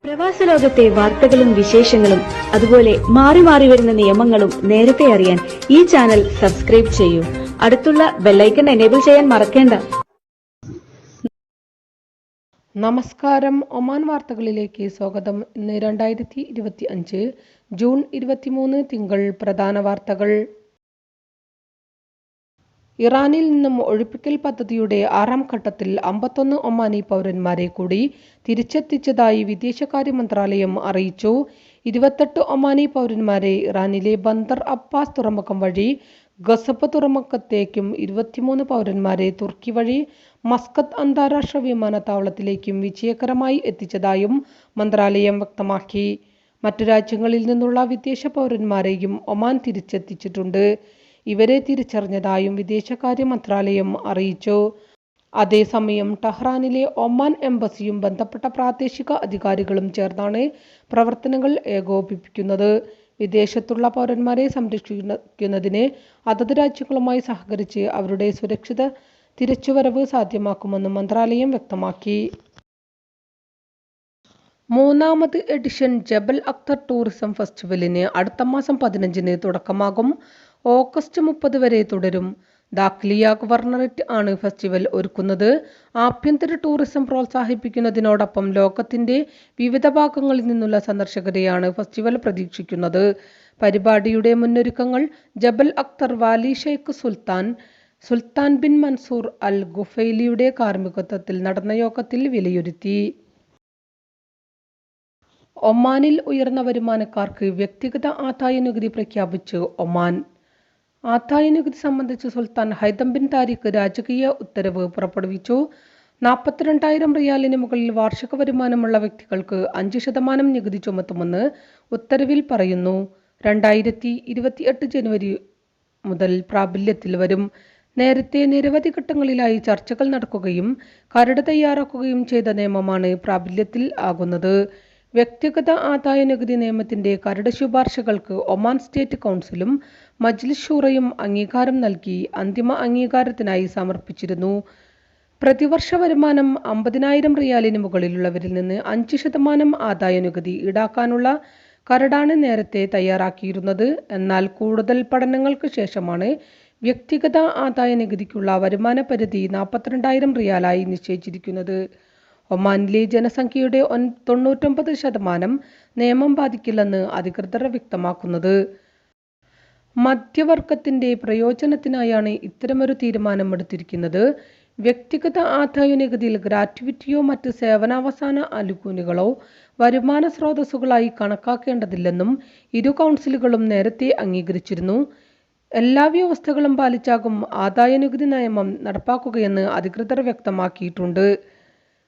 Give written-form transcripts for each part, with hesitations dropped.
പ്രവാസ ലോകത്തെ വാർത്തകളും വിശേഷങ്ങളും അതുപോലെ മാറി മാറി വരുന്ന നിയമങ്ങളും നേരത്തെ അറിയാൻ ഈ ചാനൽ സബ്സ്ക്രൈബ് ചെയ്യൂ. അടുത്തുള്ള ബെല്ലൈക്കൺ എനേബിൾ ചെയ്യാൻ മറക്കേണ്ട. നമസ്കാരം. ഒമാൻ വാർത്തകളിലേക്ക് സ്വാഗതം. ഇന്ന് 2025 ജൂൺ 23 തിങ്കൾ. പ്രധാന വാർത്തകൾ. ഇറാനിൽ നിന്നും ഒഴിപ്പിക്കൽ പദ്ധതിയുടെ 6ാം ഘട്ടത്തിൽ 51 ഒമാനി പൗരന്മാരെ കൂടി തിരിച്ചെത്തിച്ചതായി വിദേശകാര്യ മന്ത്രാലയം അറിയിച്ചു. 28 ഒമാനി പൗരന്മാരെ ഇറാനിലെ ബന്ദർ അബ്ബാസ് തുറമുഖം വഴി ഗസബ് തുറമുഖത്തേക്കും 23 പൗരന്മാരെ തുർക്കി വഴി മസ്കത്ത് അന്താരാഷ്ട്ര വിമാനത്താവളത്തിലേക്കും വിജയകരമായി എത്തിച്ചതായും മന്ത്രാലയം വ്യക്തമാക്കി. മറ്റു രാജ്യങ്ങളിൽ നിന്നുള്ള വിദേശ പൗരന്മാരെയും ഒമാൻ തിരിച്ചെത്തിച്ചിട്ടുണ്ട്. ഇവരെ തിരിച്ചറിഞ്ഞതായും വിദേശകാര്യ മന്ത്രാലയം അറിയിച്ചു. അതേസമയം ടെഹ്റാനിലെ ഒമാൻ എംബസിയും ബന്ധപ്പെട്ട പ്രാദേശിക അധികാരികളും ചേർന്നാണ് പ്രവർത്തനങ്ങൾ ഏകോപിപ്പിക്കുന്നത്. വിദേശത്തുള്ള പൗരന്മാരെ സംരക്ഷിക്കുന്നതിന് അതത് രാജ്യങ്ങളുമായി സഹകരിച്ച് അവരുടെ സുരക്ഷിത തിരിച്ചുവരവ് സാധ്യമാക്കുമെന്നും മന്ത്രാലയം വ്യക്തമാക്കി. 3ാമത് എഡിഷൻ ജബൽ അക്തർ ടൂറിസം ഫെസ്റ്റിവലിന് അടുത്ത മാസം 15-ന് തുടക്കമാകും. ഓഗസ്റ്റ് 30 വരെ തുടരും. ദാഖ്ലിയ ഗവർണറേറ്റ് ആണ് ഫെസ്റ്റിവൽ ഒരുക്കുന്നത്. ആഭ്യന്തര ടൂറിസം പ്രോത്സാഹിപ്പിക്കുന്നതിനോടൊപ്പം ലോകത്തിന്റെ വിവിധ ഭാഗങ്ങളിൽ നിന്നുള്ള സന്ദർശകരെയാണ് ഫെസ്റ്റിവൽ പ്രതീക്ഷിക്കുന്നത്. പരിപാടിയുടെ മുന്നൊരുക്കങ്ങൾ ജബൽ അക്തർ വാലി Sheikh Sultan bin Mansoor Al ഗുഫൈലിയുടെ കാർമ്മികത്വത്തിൽ നടന്ന യോഗത്തിൽ വിലയിരുത്തി. ഒമാനിൽ ഉയർന്ന വരുമാനക്കാർക്ക് വ്യക്തിഗത ആദായനികുതി പ്രഖ്യാപിച്ച് ഒമാൻ. ആദായനികുതി സംബന്ധിച്ച് സുൽത്താൻ ഹൈതം ബിൻ താരിഖ് രാജകീയ ഉത്തരവ് പുറപ്പെടുവിച്ചു. 42,000 റിയാലിന് മുകളിൽ വാർഷിക വരുമാനമുള്ള വ്യക്തികൾക്ക് 5% നികുതി ചുമത്തുമെന്ന് ഉത്തരവിൽ പറയുന്നു. 2028 ജനുവരി മുതൽ പ്രാബല്യത്തിൽ വരും. നേരത്തെ നിരവധി ഘട്ടങ്ങളിലായി ചർച്ചകൾ നടക്കുകയും കരട് തയ്യാറാക്കുകയും ചെയ്ത നിയമമാണ് പ്രാബല്യത്തിൽ ആകുന്നത്. വ്യക്തിഗത ആദായനികുതി നിയമത്തിന്റെ കരട് ശുപാർശകൾക്ക് ഒമാൻ സ്റ്റേറ്റ് കൗൺസിലും മജ്ലിസ് ഷൂറയും അംഗീകാരം നൽകി അന്തിമ അംഗീകാരത്തിനായി സമർപ്പിച്ചിരുന്നു. പ്രതിവർഷ വരുമാനം 50,000 റിയാലിന് മുകളിലുള്ളവരിൽ നിന്ന് 5% ആദായനികുതി ഈടാക്കാനുള്ള കരടാണ് നേരത്തെ തയ്യാറാക്കിയിരുന്നത്. എന്നാൽ കൂടുതൽ പഠനങ്ങൾക്ക് ശേഷമാണ് വ്യക്തിഗത ആദായനികുതിക്കുള്ള വരുമാന പരിധി 42,000 റിയാലായി നിശ്ചയിച്ചിരിക്കുന്നത്. ഒമാനിലെ ജനസംഖ്യയുടെ 99% നിയമം ബാധിക്കില്ലെന്ന് അധികൃതർ വ്യക്തമാക്കുന്നത്. മധ്യവർഗത്തിന്റെ പ്രയോജനത്തിനായാണ് ഇത്തരമൊരു തീരുമാനമെടുത്തിരിക്കുന്നത്. വ്യക്തിഗത ആദായനികുതിയിൽ ഗ്രാറ്റുവിറ്റിയോ മറ്റ് സേവനാവസാന ആനുകൂല്യങ്ങളോ വരുമാന സ്രോതസ്സുകളായി കണക്കാക്കേണ്ടതില്ലെന്നും ഇരു കൗൺസിലുകളും നേരത്തെ അംഗീകരിച്ചിരുന്നു. എല്ലാ വ്യവസ്ഥകളും പാലിച്ചാകും ആദായനികുതി നിയമം നടപ്പാക്കുകയെന്ന് അധികൃതർ വ്യക്തമാക്കിയിട്ടുണ്ട്.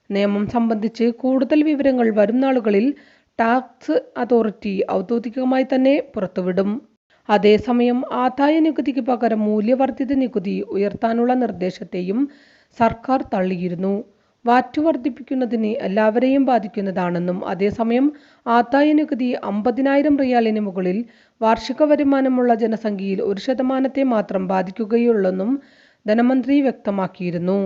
നിയമം സംബന്ധിച്ച് കൂടുതൽ വിവരങ്ങൾ വരും നാളുകളിൽ ടാക്സ് അതോറിറ്റി ഔദ്യോഗികമായി തന്നെ പുറത്തുവിടും. അതേസമയം ആദായനികുതിക്ക് പകരം മൂല്യവർദ്ധിത നികുതി ഉയർത്താനുള്ള നിർദ്ദേശത്തെയും സർക്കാർ തള്ളിയിരുന്നു. വാറ്റ് വർദ്ധിപ്പിക്കുന്നതിന് എല്ലാവരെയും ബാധിക്കുന്നതാണെന്നും അതേസമയം ആദായനികുതി 50,000 റിയാലിന് മുകളിൽ വാർഷിക വരുമാനമുള്ള ജനസംഖ്യയിൽ 1% മാത്രം ബാധിക്കുകയുള്ളെന്നും ധനമന്ത്രി വ്യക്തമാക്കിയിരുന്നു.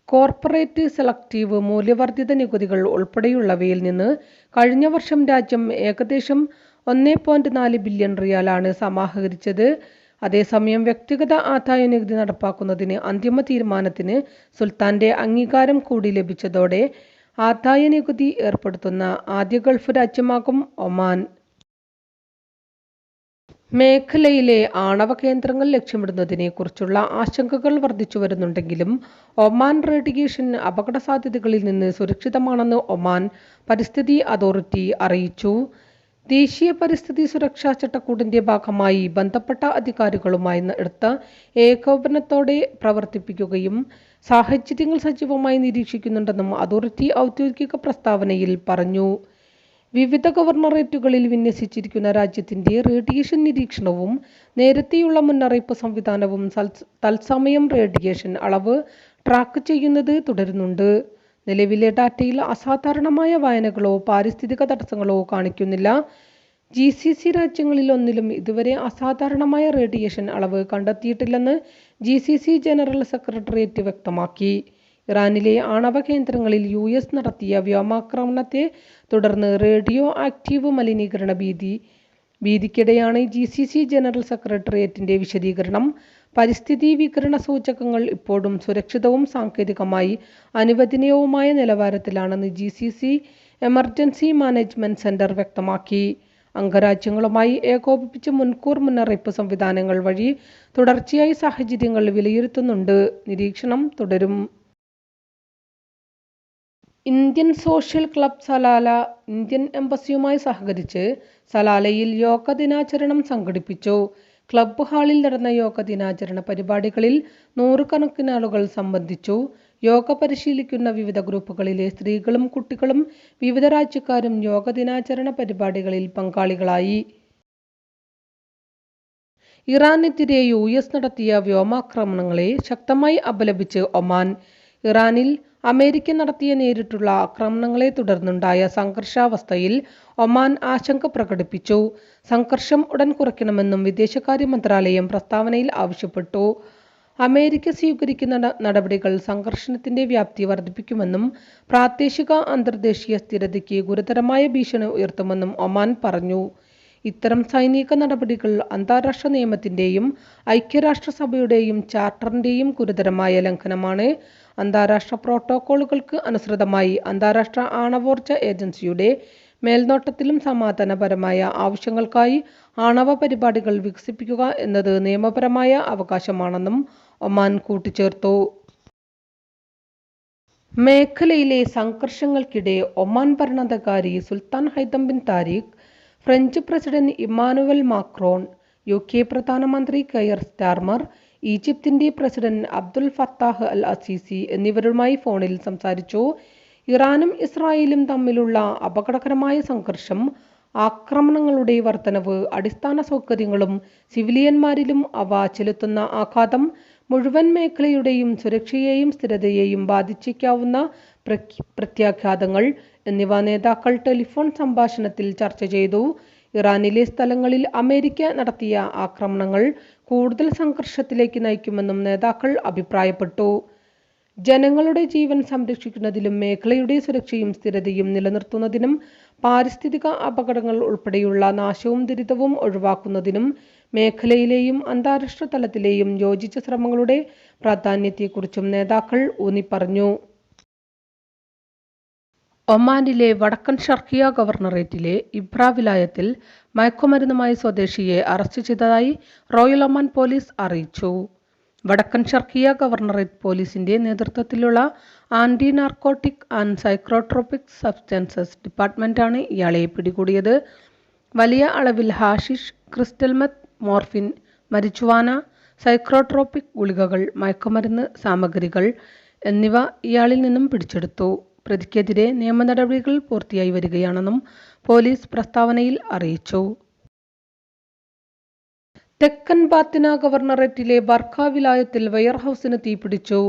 കോർപ്പറേറ്റ്, സെലക്റ്റീവ്, മൂല്യവർദ്ധിത നികുതികൾ ഉൾപ്പെടെയുള്ളവയിൽ നിന്ന് കഴിഞ്ഞ വർഷം രാജ്യം ഏകദേശം 1.4 ബില്യൺ റിയാലാണ് സമാഹരിച്ചത്. അതേസമയം വ്യക്തിഗത ആദായനികുതി നടപ്പാക്കുന്നതിന് അന്തിമ തീരുമാനത്തിന് സുൽത്താന്റെ അംഗീകാരം കൂടി ലഭിച്ചതോടെ ആദായനികുതി ഏർപ്പെടുത്തുന്ന ആദ്യ ഗൾഫ് രാജ്യമാകും ഒമാൻ. മേഖലയിലെ ആണവ കേന്ദ്രങ്ങൾ ലക്ഷ്യമിടുന്നതിനെ കുറിച്ചുള്ള ആശങ്കകൾ വർദ്ധിച്ചു വരുന്നുണ്ടെങ്കിലും ഒമാൻ റേഡിയേഷൻ അപകട സാധ്യതകളിൽ നിന്ന് സുരക്ഷിതമാണെന്ന് ഒമാൻ പരിസ്ഥിതി അതോറിറ്റി അറിയിച്ചു. ദേശീയ പരിസ്ഥിതി സുരക്ഷാ ചട്ടക്കൂടിന്റെ ഭാഗമായി ബന്ധപ്പെട്ട അധികാരികളുമായി എടുത്ത ഏകോപനത്തോടെ പ്രവർത്തിപ്പിക്കുകയും സാഹചര്യങ്ങൾ സജീവമായി നിരീക്ഷിക്കുന്നുണ്ടെന്നും അതോറിറ്റി ഔദ്യോഗിക പ്രസ്താവനയിൽ പറഞ്ഞു. വിവിധ ഗവർണറേറ്റുകളിൽ വിന്യസിച്ചിരിക്കുന്ന രാജ്യത്തിന്റെ റേഡിയേഷൻ നിരീക്ഷണവും നേരത്തെയുള്ള മുന്നറിയിപ്പ് സംവിധാനവും തത്സമയം റേഡിയേഷൻ അളവ് ട്രാക്ക് ചെയ്യുന്നത് തുടരുന്നുണ്ട്. നിലവിലെ ഡാറ്റയിൽ അസാധാരണമായ വായനകളോ പാരിസ്ഥിതിക തടസ്സങ്ങളോ കാണിക്കുന്നില്ല. GCC രാജ്യങ്ങളിലൊന്നിലും ഇതുവരെ അസാധാരണമായ റേഡിയേഷൻ അളവ് കണ്ടെത്തിയിട്ടില്ലെന്ന് GCC ജനറൽ സെക്രട്ടേറിയറ്റ് വ്യക്തമാക്കി. ഇറാനിലെ ആണവ കേന്ദ്രങ്ങളിൽ US നടത്തിയ വ്യോമാക്രമണത്തെ തുടർന്ന് റേഡിയോ ആക്റ്റീവ് മലിനീകരണ ഭീതിക്കിടെയാണ് GCC ജനറൽ സെക്രട്ടേറിയറ്റിന്റെ വിശദീകരണം. പരിസ്ഥിതി വികിരണ സൂചകങ്ങൾ ഇപ്പോഴും സുരക്ഷിതവും സാങ്കേതികമായി അനുവദനീയവുമായ നിലവാരത്തിലാണെന്ന് GCC എമർജൻസി മാനേജ്മെന്റ് സെന്റർ വ്യക്തമാക്കി. അംഗരാജ്യങ്ങളുമായി ഏകോപിപ്പിച്ച് മുൻകൂർ മുന്നറിയിപ്പ് സംവിധാനങ്ങൾ വഴി തുടർച്ചയായി സാഹചര്യങ്ങൾ വിലയിരുത്തുന്നുണ്ട്. നിരീക്ഷണം തുടരും. Indian social club Salalah Indian എംബസിയുമായി സഹകരിച്ച് സലാലയിൽ യോഗ ദിനാചരണം സംഘടിപ്പിച്ചു. ക്ലബ്ബ് ഹാളിൽ നടന്ന യോഗ ദിനാചരണ പരിപാടികളിൽ നൂറുകണക്കിന് ആളുകൾ സംബന്ധിച്ചു. യോഗ പരിശീലിക്കുന്ന വിവിധ ഗ്രൂപ്പുകളിലെ സ്ത്രീകളും കുട്ടികളും വിവിധ രാജ്യക്കാരും യോഗ ദിനാചരണ പരിപാടികളിൽ പങ്കാളികളായി. ഇറാനെതിരെ US നടത്തിയ വ്യോമാക്രമണങ്ങളെ ശക്തമായി അപലപിച്ച് ഒമാൻ. ഇറാനിൽ അമേരിക്ക നടത്തിയ നേരിട്ടുള്ള ആക്രമണങ്ങളെ തുടർന്നുണ്ടായ സംഘർഷാവസ്ഥയിൽ ഒമാൻ ആശങ്ക പ്രകടിപ്പിച്ചു. സംഘർഷം ഉടൻ കുറയ്ക്കണമെന്നും വിദേശകാര്യ മന്ത്രാലയം പ്രസ്താവനയിൽ ആവശ്യപ്പെട്ടു. അമേരിക്ക സ്വീകരിക്കുന്ന നടപടികൾ സംഘർഷത്തിന്റെ വ്യാപ്തി വർദ്ധിപ്പിക്കുമെന്നും പ്രാദേശിക അന്തർദേശീയ സ്ഥിരതയ്ക്ക് ഗുരുതരമായ ഭീഷണി ഉയർത്തുമെന്നും ഒമാൻ പറഞ്ഞു. ഇത്തരം സൈനിക നടപടികൾ അന്താരാഷ്ട്ര നിയമത്തിന്റെയും ഐക്യരാഷ്ട്രസഭയുടെയും ചാർട്ടറിന്റെയും ഗുരുതരമായ ലംഘനമാണ്. അന്താരാഷ്ട്ര പ്രോട്ടോക്കോളുകൾക്ക് അനുസൃതമായി അന്താരാഷ്ട്ര ആണവോർജ ഏജൻസിയുടെ മേൽനോട്ടത്തിലും സമാധാനപരമായ ആവശ്യങ്ങൾക്കായി ആണവ പരിപാടികൾ വികസിപ്പിക്കുക എന്നത് നിയമപരമായ അവകാശമാണെന്നും ഒമാൻ കൂട്ടിച്ചേർത്തു. മേഖലയിലെ സംഘർഷങ്ങൾക്കിടെ ഒമാൻ ഭരണാധികാരി Sultan Haitham bin Tariq, French president Emmanuel Macron, UK പ്രധാനമന്ത്രി കെയർ സ്റ്റാർമർ, ഈജിപ്തിന്റെ president Abdul Fattah Al Sisi എന്നിവരുമായി ഫോണിൽ സംസാരിച്ചു. ഇറാനും ഇസ്രായേലും തമ്മിലുള്ള അപകടകരമായ സംഘർഷം, ആക്രമണങ്ങളുടെ വർധനവ്, അടിസ്ഥാന സൗകര്യങ്ങളും സിവിലിയന്മാരിലും അവ ചെലുത്തുന്ന ആഘാതം, മുഴുവൻ മേഖലയുടെയും സുരക്ഷയെയും സ്ഥിരതയെയും ബാധിച്ചേക്കാവുന്ന പ്രത്യാഘാതങ്ങൾ എന്നിവ നേതാക്കൾ ടെലിഫോൺ സംഭാഷണത്തിൽ ചർച്ച ചെയ്തു. ഇറാനിലെ സ്ഥലങ്ങളിൽ അമേരിക്ക നടത്തിയ ആക്രമണങ്ങൾ കൂടുതൽ സംഘർഷത്തിലേക്ക് നയിക്കുമെന്നും നേതാക്കൾ അഭിപ്രായപ്പെട്ടു. ജനങ്ങളുടെ ജീവൻ സംരക്ഷിക്കുന്നതിലും മേഖലയുടെ സുരക്ഷയും സ്ഥിരതയും നിലനിർത്തുന്നതിനും പാരിസ്ഥിതിക അപകടങ്ങൾ ഉൾപ്പെടെയുള്ള നാശവും ദുരിതവും ഒഴിവാക്കുന്നതിനും മേഖലയിലെയും അന്താരാഷ്ട്ര തലത്തിലെയും യോജിച്ച ശ്രമങ്ങളുടെ പ്രാധാന്യത്തെക്കുറിച്ചും നേതാക്കൾ ഊന്നിപ്പറഞ്ഞു. ഒമാനിലെ വടക്കൻ ഷർഖിയ ഗവർണറേറ്റിലെ ഇബ്ര വിലായത്തിൽ മയക്കുമരുന്നുമായി സ്വദേശിയെ അറസ്റ്റ് ചെയ്തതായി റോയൽ ഒമാൻ പോലീസ് അറിയിച്ചു. വടക്കൻ ഷർഖിയ ഗവർണറേറ്റ് പോലീസിന്റെ നേതൃത്വത്തിലുള്ള anti narcotic and psychotropic substances ഡിപ്പാർട്ട്മെന്റാണ് ഇയാളെ പിടികൂടിയത്. വലിയ അളവിൽ hashish, crystal meth, morphine, marijuana, psychotropic ഗുളികകൾ, മയക്കുമരുന്ന് സാമഗ്രികൾ എന്നിവ ഇയാളിൽ നിന്നും പിടിച്ചെടുത്തു. പ്രതിക്കെതിരെ നിയമ നടപടികൾ പൂർത്തിയായി വരികയാണെന്നും പോലീസ് പ്രസ്താവനയിൽ അറിയിച്ചു. തെക്കൻ ബാത്തിന ഗവർണറേറ്റിലെ ബർഖ വിലായത്തിൽ വെയർഹൌസിന് തീപിടിച്ചു.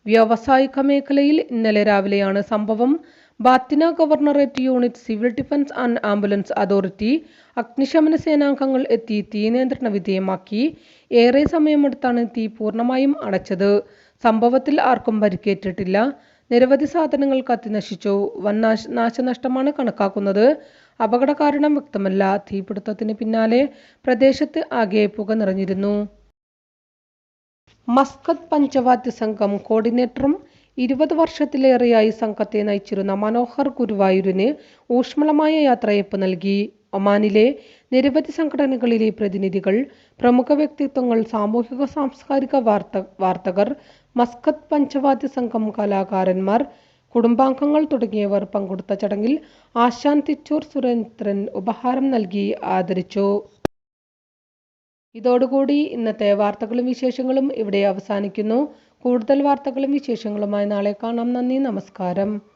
വ്യാവസായിക മേഖലയിൽ ഇന്നലെ രാവിലെയാണ് സംഭവം. Batinah governorate unit, civil defence and ambulance authority, അഗ്നിശമന സേനാംഗങ്ങൾ എത്തി തീ നിയന്ത്രണ വിധേയമാക്കി. ഏറെ സമയമെടുത്താണ് തീ പൂർണ്ണമായും അടച്ചത്. സംഭവത്തിൽ ആർക്കും പരിക്കേറ്റിട്ടില്ല. നിരവധി സാധനങ്ങൾ കത്തിനശിച്ചു. വൻ നാശനഷ്ടമാണ് കണക്കാക്കുന്നത്. അപകട കാരണം വ്യക്തമല്ല. തീപിടുത്തത്തിന് പിന്നാലെ പ്രദേശത്ത് ആകെ പുക നിറഞ്ഞിരുന്നു. മസ്കത്ത് പഞ്ചവാദ്യ സംഘം കോർഡിനേറ്ററും 20 വർഷത്തിലേറെയായി സംഘത്തെ നയിച്ചിരുന്ന മനോഹർ ഗുരുവായൂരിന് ഊഷ്മളമായ യാത്രയയപ്പ് നൽകി. ഒമാനിലെ നിരവധി സംഘടനകളിലെ പ്രതിനിധികൾ, പ്രമുഖ വ്യക്തിത്വങ്ങൾ, സാമൂഹിക സാംസ്കാരിക വാർത്തകർ, മസ്കത്ത് പഞ്ചവാദ്യ സംഘം കലാകാരന്മാർ, കുടുംബാംഗങ്ങൾ തുടങ്ങിയവർ പങ്കെടുത്ത ചടങ്ങിൽ ആശാൻ തിച്ചൂർ സുരേന്ദ്രൻ ഉപഹാരം നൽകി ആദരിച്ചു. ഇതോടുകൂടി ഇന്നത്തെ വാർത്തകളും വിശേഷങ്ങളും ഇവിടെ അവസാനിക്കുന്നു. കൂടുതൽ വാർത്തകളും വിശേഷങ്ങളുമായി നാളെ കാണാം. നന്ദി, നമസ്കാരം.